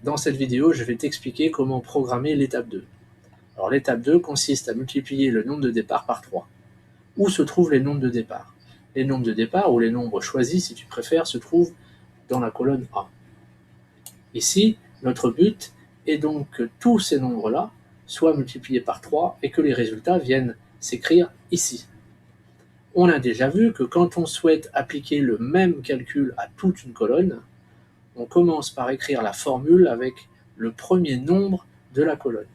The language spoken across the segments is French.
Dans cette vidéo, je vais t'expliquer comment programmer l'étape 2. Alors l'étape 2 consiste à multiplier le nombre de départ par 3. Où se trouvent les nombres de départ? Les nombres de départ, ou les nombres choisis si tu préfères, se trouvent dans la colonne A. Ici, notre but est donc que tous ces nombres-là soient multipliés par 3 et que les résultats viennent s'écrire ici. On a déjà vu que quand on souhaite appliquer le même calcul à toute une colonne, on commence par écrire la formule avec le premier nombre de la colonne.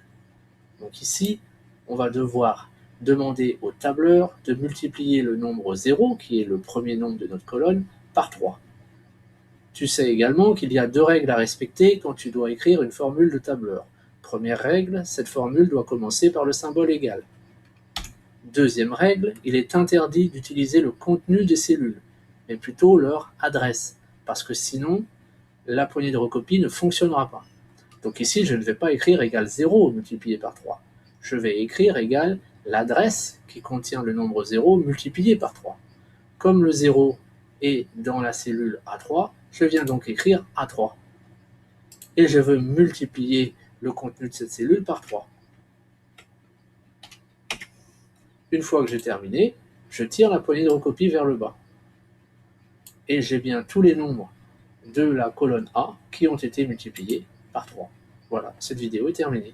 Donc ici, on va devoir demander au tableur de multiplier le nombre 0, qui est le premier nombre de notre colonne, par 3. Tu sais également qu'il y a deux règles à respecter quand tu dois écrire une formule de tableur. Première règle, cette formule doit commencer par le symbole égal. Deuxième règle, il est interdit d'utiliser le contenu des cellules, mais plutôt leur adresse, parce que sinon, la poignée de recopie ne fonctionnera pas. Donc ici, je ne vais pas écrire égal 0 multiplié par 3. Je vais écrire égal l'adresse qui contient le nombre 0 multiplié par 3. Comme le 0 est dans la cellule A3, je viens donc écrire A3. Et je veux multiplier le contenu de cette cellule par 3. Une fois que j'ai terminé, je tire la poignée de recopie vers le bas. Et j'ai bien tous les nombres de la colonne A qui ont été multipliés par 3. Voilà, cette vidéo est terminée.